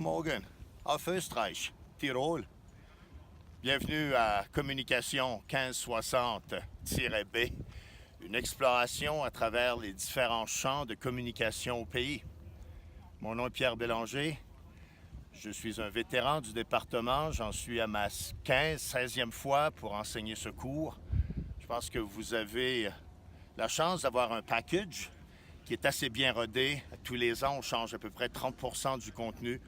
Morgan, auf Österreich, Tirol. Bienvenue à Communication 1560-B, une exploration à travers les différents champs de communication au pays. Mon nom est Pierre Bélanger. Je suis un vétéran du département. J'en suis à ma 16e fois pour enseigner ce cours. Je pense que vous avez la chance d'avoir un package qui est assez bien rodé. Tous les ans, on change à peu près 30% du contenu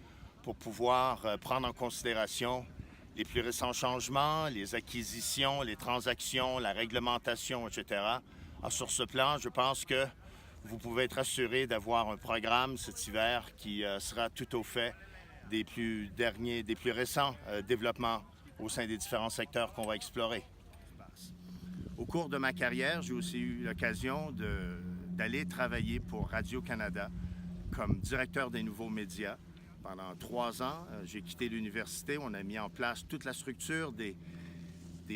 pour pouvoir prendre en considération les plus récents changements, les acquisitions, les transactions, la réglementation, etc. Alors, sur ce plan, je pense que vous pouvez être assuré d'avoir un programme cet hiver qui sera tout au fait des plus récents développements au sein des différents secteurs qu'on va explorer. Au cours de ma carrière, j'ai aussi eu l'occasion d'aller travailler pour Radio-Canada comme directeur des nouveaux médias. Pendant 3 ans, j'ai quitté l'université. On a mis en place toute la structure des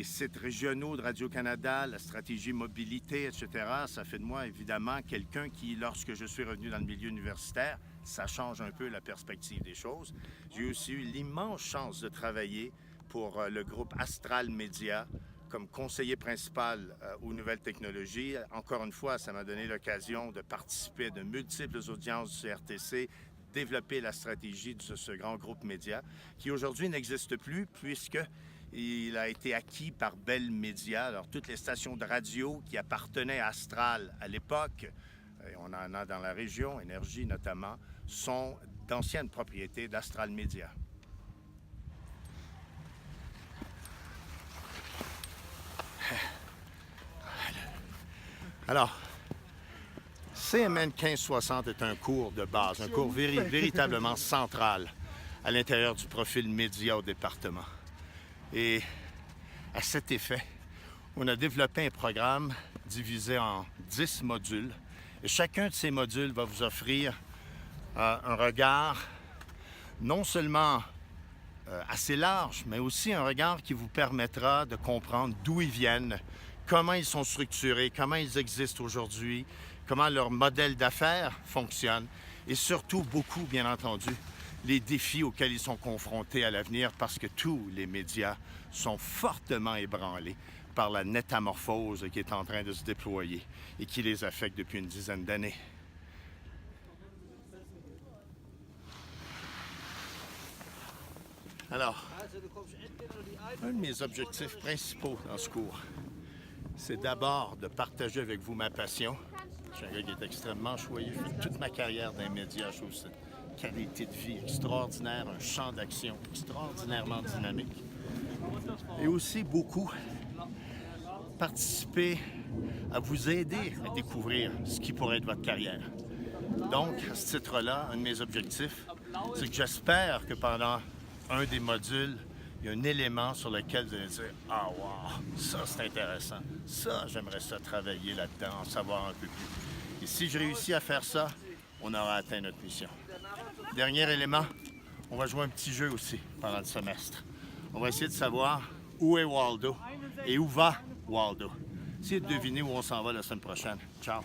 sites régionaux de Radio-Canada, la stratégie mobilité, etc. Ça fait de moi, évidemment, quelqu'un qui, lorsque je suis revenu dans le milieu universitaire, ça change un peu la perspective des choses. J'ai aussi eu l'immense chance de travailler pour le groupe Astral Media comme conseiller principal aux nouvelles technologies. Encore une fois, ça m'a donné l'occasion de participer à de multiples audiences du CRTC, développer la stratégie de ce grand groupe média, qui aujourd'hui n'existe plus puisqu'il a été acquis par Bell Media. Alors, toutes les stations de radio qui appartenaient à Astral à l'époque, et on en a dans la région, Énergie notamment, sont d'anciennes propriétés d'Astral Media. Alors, CMN 1560 est un cours de base, un cours véritablement central à l'intérieur du profil média au département. Et à cet effet, on a développé un programme divisé en 10 modules. Et chacun de ces modules va vous offrir un regard non seulement assez large, mais aussi un regard qui vous permettra de comprendre d'où ils viennent, comment ils sont structurés, comment ils existent aujourd'hui, comment leur modèle d'affaires fonctionne et surtout beaucoup, bien entendu, les défis auxquels ils sont confrontés à l'avenir parce que tous les médias sont fortement ébranlés par la métamorphose qui est en train de se déployer et qui les affecte depuis une dizaine d'années. Alors, un de mes objectifs principaux dans ce cours, c'est d'abord de partager avec vous ma passion. Je suis un gars qui est extrêmement choyé. Je fais toute ma carrière dans les médias. Je trouve cette qualité de vie extraordinaire, un champ d'action extraordinairement dynamique. Et aussi beaucoup participer à vous aider à découvrir ce qui pourrait être votre carrière. Donc, à ce titre-là, un de mes objectifs, c'est que j'espère que pendant un des modules, il y a un élément sur lequel vous allez dire « Ah, wow, ça c'est intéressant. Ça, j'aimerais ça travailler là-dedans, en savoir un peu plus. » Et si je réussis à faire ça, on aura atteint notre mission. Dernier élément, on va jouer un petit jeu aussi pendant le semestre. On va essayer de savoir où est Waldo et où va Waldo. Essayez de deviner où on s'en va la semaine prochaine. Ciao!